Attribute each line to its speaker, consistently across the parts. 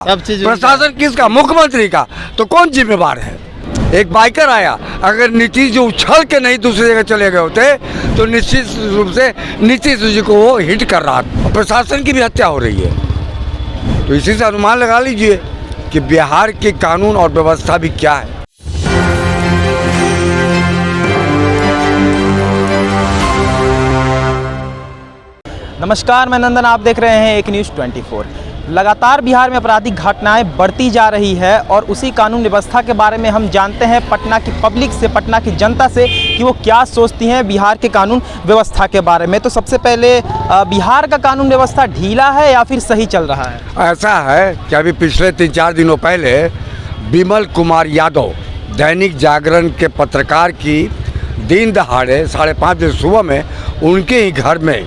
Speaker 1: सब चीज
Speaker 2: प्रशासन किसका? मुख्यमंत्री का। तो कौन जिम्मेवार है? एक बाइकर आया, अगर नीतीश जो उछल के नहीं दूसरी जगह चले गए होते तो निश्चित रूप से नीतीश जी को वो हिट कर रहा था। प्रशासन की भी हत्या हो रही है, तो इसी से अनुमान लगा लीजिए कि बिहार की कानून और व्यवस्था भी क्या है।
Speaker 3: नमस्कार, मैं नंदन, आप देख रहे हैं एक न्यूज़ 24। लगातार बिहार में आपराधिक घटनाएं बढ़ती जा रही है और उसी कानून व्यवस्था के बारे में हम जानते हैं पटना की पब्लिक से, पटना की जनता से कि वो क्या सोचती हैं बिहार के कानून व्यवस्था के बारे में। तो सबसे पहले बिहार का कानून व्यवस्था ढीला है या फिर सही चल रहा है?
Speaker 2: ऐसा है कि अभी पिछले 3-4 दिनों पहले विमल कुमार यादव दैनिक जागरण के पत्रकार की दिन दहाड़े 5:30 बजे सुबह में उनके ही घर में,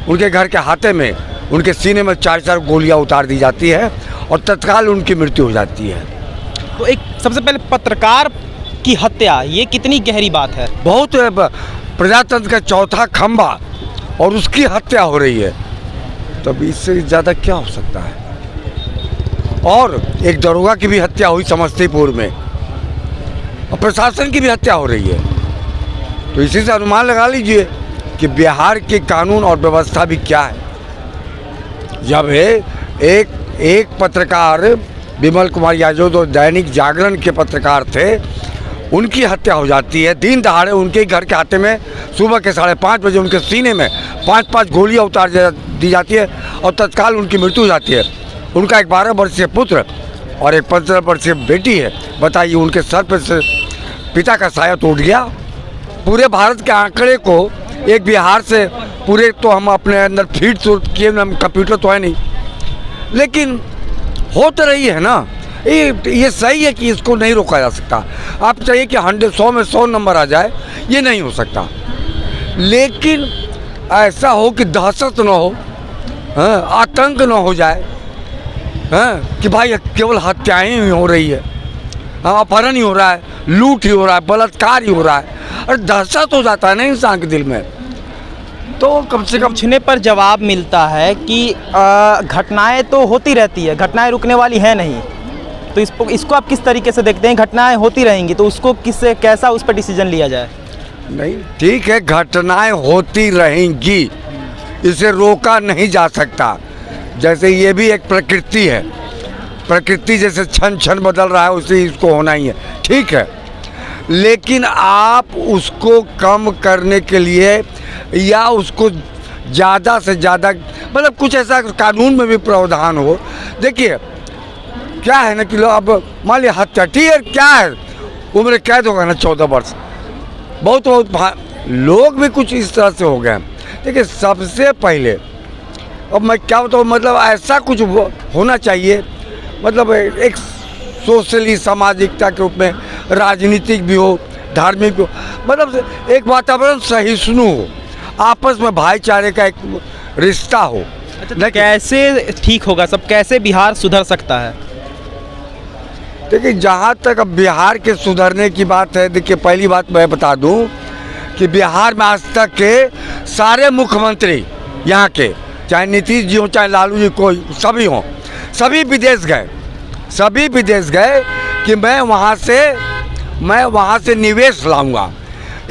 Speaker 2: उनके घर के हाथे में उनके सीने में 4-4 गोलियां उतार दी जाती है और तत्काल उनकी मृत्यु हो जाती है।
Speaker 3: तो एक सबसे पहले पत्रकार की हत्या, ये कितनी गहरी बात है?
Speaker 2: बहुत प्रजातंत्र का चौथा खंभा और उसकी हत्या हो रही है, तब इससे ज़्यादा क्या हो सकता है? और एक दरोगा की भी हत्या हुई समस्तीपुर में और प्रशासन की भी हत्या हो रही है, तो इसी से अनुमान लगा लीजिए कि बिहार की कानून और व्यवस्था भी क्या है। जब एक पत्रकार विमल कुमार यादव जो दैनिक जागरण के पत्रकार थे, उनकी हत्या हो जाती है दिन दहाड़े उनके घर के हाथे में। सुबह के 5:30 बजे उनके सीने में 5-5 गोलियां उतार दी जाती है और तत्काल उनकी मृत्यु हो जाती है। उनका एक 12 वर्षीय पुत्र और एक 15 वर्षीय बेटी है। बताइए, उनके सर पर से पिता का साया टूट गया। पूरे भारत के आंकड़े को एक बिहार से पूरे तो हम अपने अंदर फीड किए, कंप्यूटर तो है नहीं, लेकिन हो तो रही है ना। ये सही है कि इसको नहीं रोका जा सकता। आप चाहिए कि 100 में 100 नंबर आ जाए, ये नहीं हो सकता, लेकिन ऐसा हो कि दहशत न हो, आतंक न हो जाए, कि भाई केवल हत्याएं ही हो रही है, अपहरण ही हो रहा है, लूट ही हो रहा है, बलात्कार ही हो रहा है, और दहशत हो जाता है ना इंसान के दिल में। तो कम से कम
Speaker 3: पूछने पर जवाब मिलता है कि घटनाएं तो होती रहती है, घटनाएं रुकने वाली है नहीं। तो इसको आप किस तरीके से देखते हैं? घटनाएं होती रहेंगी तो उसको कैसा उस पर डिसीजन लिया जाए? नहीं,
Speaker 2: ठीक है, घटनाएं होती रहेंगी, इसे रोका नहीं जा सकता। जैसे ये भी एक प्रकृति है, प्रकृति जैसे क्षण क्षण बदल रहा है उसे इसको होना ही है, ठीक है, लेकिन आप उसको कम करने के लिए या उसको ज़्यादा से ज़्यादा, मतलब कुछ ऐसा कानून में भी प्रावधान हो। देखिए क्या है ना कि लोग, अब मान लिया हत्या, ठीक है, क्या है, उम्र कैद होगा ना 14 वर्ष, बहुत लोग भी कुछ इस तरह से हो गए। देखिए सबसे पहले, अब मैं क्या बताऊँ, मतलब ऐसा कुछ होना चाहिए, मतलब एक सोशली सामाजिकता के रूप में, राजनीतिक भी हो, धार्मिक भी हो, मतलब एक वातावरण सहिष्णु हो, आपस में भाईचारे का एक रिश्ता हो।
Speaker 3: अच्छा, कैसे ठीक होगा सब? कैसे बिहार सुधर सकता है?
Speaker 2: देखिए जहाँ तक अब बिहार के सुधरने की बात है, देखिए पहली बात मैं बता दूं कि बिहार में आज तक के सारे मुख्यमंत्री यहाँ के, चाहे नीतीश जी हो चाहे लालू जी, कोई सभी हों, सभी विदेश गए कि मैं वहाँ से निवेश लाऊंगा।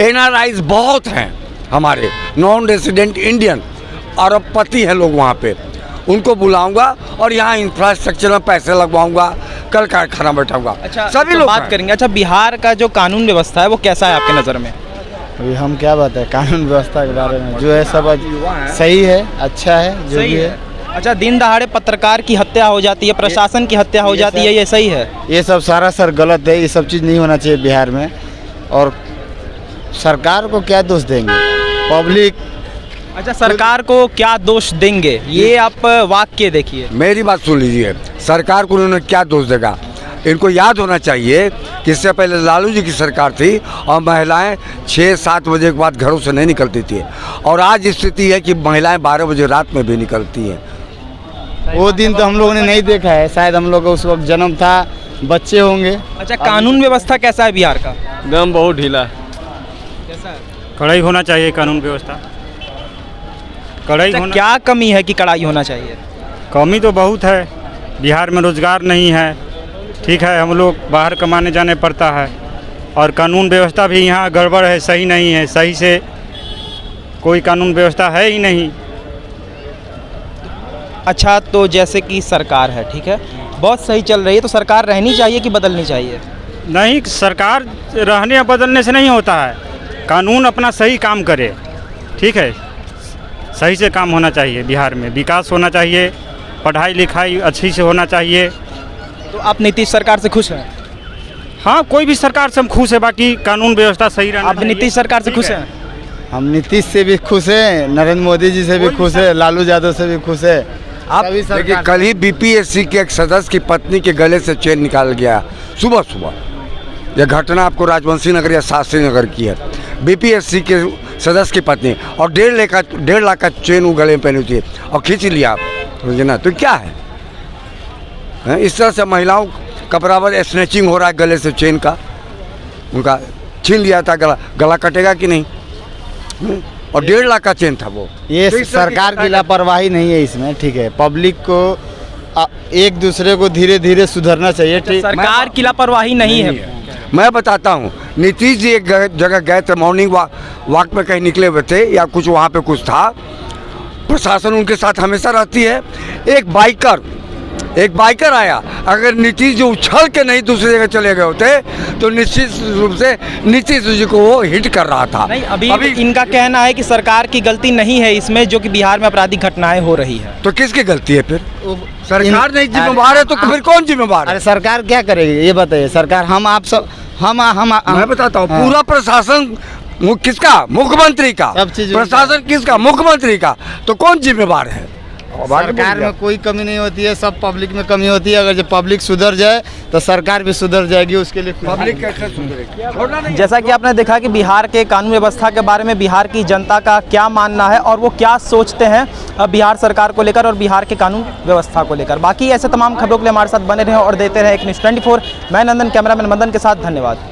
Speaker 2: NRIs बहुत हैं हमारे, नॉन रेजिडेंट इंडियन, अरबपति हैं लोग वहाँ पे, उनको बुलाऊंगा और यहाँ इंफ्रास्ट्रक्चर में पैसे लगवाऊंगा, कल कारखाना बैठाऊंगा।
Speaker 3: अच्छा,
Speaker 2: सभी
Speaker 3: तो
Speaker 2: लोग
Speaker 3: बात करेंगे। अच्छा, बिहार का जो कानून व्यवस्था है वो कैसा है आपके नज़र में?
Speaker 1: अभी हम क्या बताएं कानून व्यवस्था के बारे में, जो है सब सही है, अच्छा है, जो भी है।
Speaker 3: अच्छा, दिन दहाड़े पत्रकार की हत्या हो जाती है, प्रशासन की हत्या हो जाती है, ये सही है?
Speaker 1: ये सब सरासर गलत है, ये सब चीज़ नहीं होना चाहिए बिहार में। और सरकार को क्या दोष देंगे, पब्लिक।
Speaker 3: अच्छा, सरकार को क्या दोष देंगे, ये आप वाक्य देखिए।
Speaker 2: मेरी बात सुन लीजिए, सरकार को उन्होंने क्या दोष देगा? इनको याद होना चाहिए कि इससे पहले लालू जी की सरकार थी और महिलाएं 6-7 बजे के बाद घरों से नहीं निकलती थी, और आज स्थिति है कि महिलाएं 12 बजे रात में भी निकलती हैं।
Speaker 1: वो दिन तो हम लोगों ने नहीं देखा है, शायद हम लोग का उस वक्त जन्म था, बच्चे होंगे।
Speaker 3: अच्छा, कानून व्यवस्था कैसा है बिहार का?
Speaker 4: एकदम बहुत ढीला है।
Speaker 3: कैसा है?
Speaker 4: कड़ाई होना चाहिए कानून व्यवस्था, कड़ाई
Speaker 3: अच्छा,
Speaker 4: होना।
Speaker 3: क्या कमी है कि कड़ाई होना चाहिए?
Speaker 4: कमी तो बहुत है, बिहार में रोज़गार नहीं है, ठीक है, हम लोग बाहर कमाने जाने पड़ता है और कानून व्यवस्था भी यहाँ गड़बड़ है, सही नहीं है, सही से कोई कानून व्यवस्था है ही नहीं।
Speaker 3: अच्छा, तो जैसे कि सरकार है, ठीक है, बहुत सही चल रही है, तो सरकार रहनी चाहिए कि बदलनी चाहिए?
Speaker 4: नहीं, सरकार रहने या बदलने से नहीं होता है, कानून अपना सही काम करे, ठीक है, सही से काम होना चाहिए, बिहार में विकास होना चाहिए, पढ़ाई लिखाई अच्छी से होना चाहिए।
Speaker 3: तो आप नीतीश सरकार से खुश हैं?
Speaker 4: हाँ, कोई भी सरकार से हम खुश है, बाकी कानून व्यवस्था सही रहना
Speaker 3: आप
Speaker 4: चाहिए।
Speaker 3: नीतीश सरकार से खुश हैं?
Speaker 1: हम नीतीश से भी खुश हैं, नरेंद्र मोदी जी से भी खुश है, लालू यादव से भी खुश है।
Speaker 2: आप
Speaker 1: सभी
Speaker 2: देखिए,
Speaker 1: सरकार
Speaker 2: कल ही बीपीएससी के एक सदस्य की पत्नी के गले से चेन निकाल गया सुबह सुबह। यह घटना आपको राजवंशी नगर या शास्त्री नगर की है। बीपीएससी के सदस्य की पत्नी और 1.5 लाख का चेन वो गले में पहनी थी और खींच लिया आप, समझे ना? तो क्या है? इस तरह से महिलाओं का बराबर स्नैचिंग हो रहा है गले से चेन का, उनका छीन लिया था गला। गला कटेगा कि नहीं? और 1.5 लाख का चेन था वो।
Speaker 1: ये
Speaker 2: तो इस तरह
Speaker 1: सरकार की लापरवाही नहीं है इसमें, ठीक है, पब्लिक को एक दूसरे को धीरे धीरे सुधरना चाहिए, ठीक।
Speaker 3: सरकार की लापरवाही नहीं है।
Speaker 2: मैं बताता हूँ, नीतीश जी एक जगह गए थे, मॉर्निंग वॉक पे कहीं निकले हुए थे या कुछ वहाँ पे कुछ था, प्रशासन उनके साथ हमेशा रहती है। एक बाइकर आया, अगर नीतीश जी उछल के नहीं दूसरी जगह चले गए होते तो निश्चित रूप से नीतीश जी को वो हिट कर रहा था।
Speaker 3: नहीं, अभी इनका कहना है कि सरकार की गलती नहीं है इसमें, जो कि बिहार में आपराधिक घटनाएं हो रही है।
Speaker 2: तो किसकी गलती है फिर? सरकार नहीं जिम्मेवार है तो फिर कौन जिम्मेवार है?
Speaker 1: अरे सरकार क्या करेगी ये बताइए? सरकार हम आप सब
Speaker 2: मैं बताता हूँ,
Speaker 1: हाँ।
Speaker 2: पूरा प्रशासन किसका? मुख्यमंत्री का।
Speaker 1: सब चीज़
Speaker 2: प्रशासन किसका? मुख्यमंत्री का। तो कौन जिम्मेवार है?
Speaker 1: सरकार में कोई कमी नहीं होती है, सब पब्लिक में कमी होती है। अगर जब पब्लिक सुधर जाए तो सरकार भी सुधर जाएगी, उसके लिए
Speaker 2: पब्लिक कैसे सुधरेगी?
Speaker 3: जैसा कि आपने देखा कि बिहार के कानून व्यवस्था के बारे में बिहार की जनता का क्या मानना है और वो क्या सोचते हैं अब बिहार सरकार को लेकर और बिहार के कानून व्यवस्था को लेकर। बाकी ऐसे तमाम खबरों के लिए हमारे साथ बने रहें और देते रहें एक न्यूज़ 24। मैं नंदन, कैमरामैन मदन के साथ, धन्यवाद।